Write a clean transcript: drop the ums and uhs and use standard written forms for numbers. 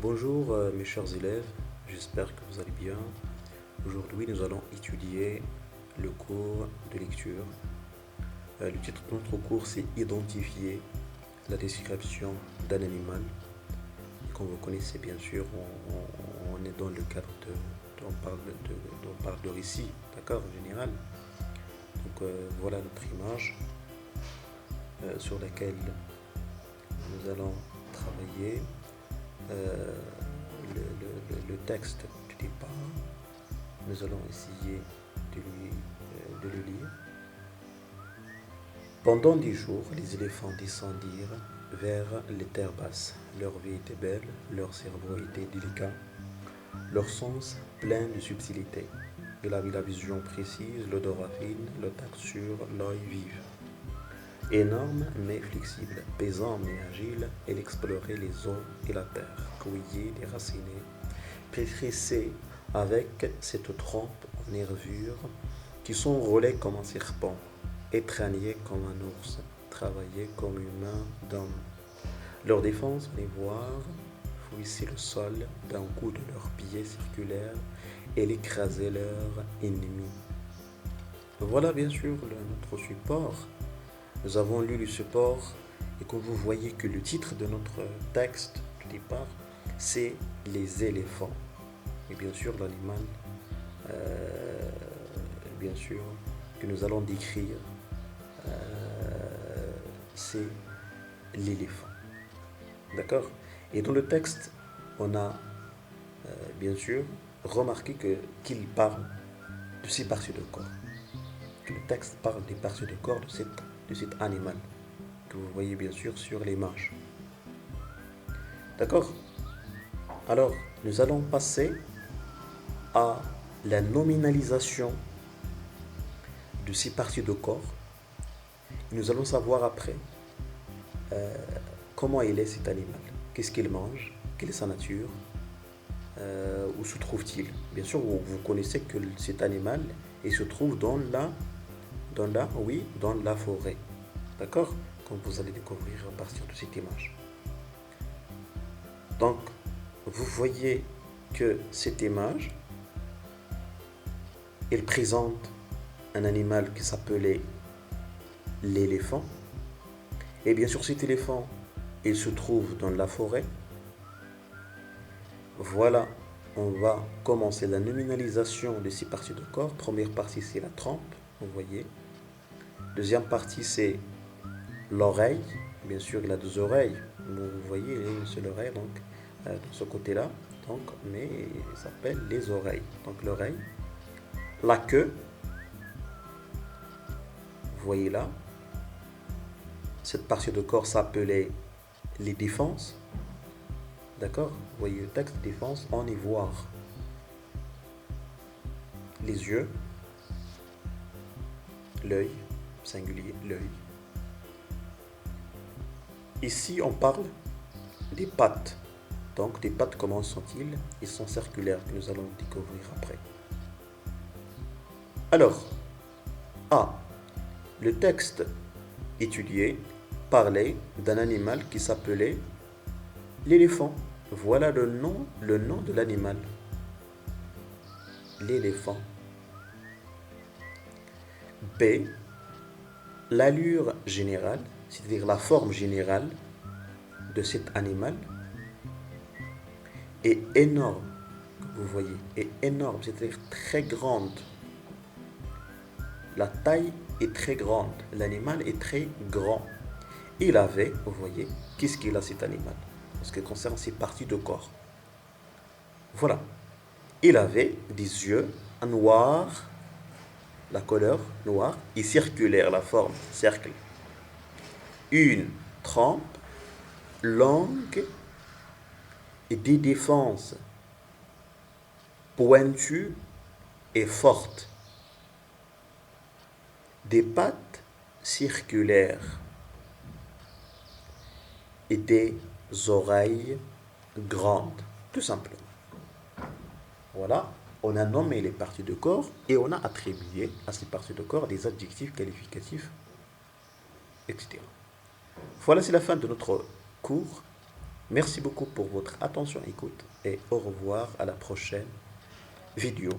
Bonjour mes chers élèves, j'espère que vous allez bien. Aujourd'hui nous allons étudier le cours de lecture. Le titre de notre cours c'est Identifier la description d'un animal. Et comme vous connaissez bien sûr, on est dans le cadre on parle de récit, d'accord, en général. Donc voilà notre image sur laquelle nous allons travailler. Euh, le texte du départ. Nous allons essayer de le lire. Pendant 10 jours, les éléphants descendirent vers les terres basses. Leur vie était belle, leur cerveau était délicat, leur sens plein de subtilité. Il avait la vision précise, l'odorat fine, le tact sûr, l'œil vif. Énorme mais flexible, pesant mais agile, il explorait les eaux et la terre, cueillait, déracinait, pétrissait avec cette trempe en nervures qui s'enrôlait comme un serpent, étreignait comme un ours, travaillait comme une main d'homme. Leur défense, les voir, fouissaient le sol d'un coup de leurs pieds circulaires et écrasaient leur ennemi. Voilà bien sûr notre support. Nous avons lu le support et comme vous voyez que le titre de notre texte du départ, c'est les éléphants. Et bien sûr, l'animal, euh, bien sûr, que nous allons décrire, c'est l'éléphant. D'accord. Et dans le texte, on a bien sûr remarqué qu'il parle de ces parties de corps. Que le texte parle des parties de corps de cet animal que vous voyez bien sûr sur l'image. D'accord. Alors, nous allons passer à la nominalisation de ces parties de corps. Nous allons savoir après comment il est cet animal, qu'est-ce qu'il mange, quelle est sa nature, où se trouve-t-il. Bien sûr, vous connaissez que cet animal il se trouve dans la forêt. D'accord. Comme vous allez découvrir à partir de cette image. Donc, vous voyez que cette image, elle présente un animal qui s'appelait l'éléphant. Et bien sûr, cet éléphant, il se trouve dans la forêt. Voilà, on va commencer la nominalisation de ces parties de corps. Première partie, c'est la trempe, vous voyez. Deuxième partie, c'est l'oreille. Bien sûr, il a deux oreilles. Vous voyez, il a une seule oreille, donc, de ce côté-là. Donc, mais il s'appelle les oreilles. Donc, l'oreille. La queue. Vous voyez là. Cette partie de corps s'appelait les défenses. D'accord. Vous voyez le texte défense en ivoire. Les yeux. L'œil. Singulier, l'œil. Ici, on parle des pattes. Donc, des pattes, comment sont-ils? Ils sont circulaires, que nous allons découvrir après. Alors, A. Le texte étudié parlait d'un animal qui s'appelait l'éléphant. Voilà le nom de l'animal. L'éléphant. B. L'allure générale, c'est-à-dire la forme générale de cet animal est énorme. Vous voyez, est énorme, c'est-à-dire très grande. La taille est très grande. L'animal est très grand. Il avait, vous voyez, qu'est-ce qu'il a cet animal en ce qui concerne ses parties de corps. Voilà. Il avait des yeux noirs, la couleur noire, et circulaire, la forme, cercle. Une trempe longue et des défenses pointues et fortes. Des pattes circulaires et des oreilles grandes, tout simplement. Voilà, on a nommé les parties de corps et on a attribué à ces parties de corps des adjectifs qualificatifs, etc. Voilà, c'est la fin de notre cours. Merci beaucoup pour votre attention et écoute et au revoir à la prochaine vidéo.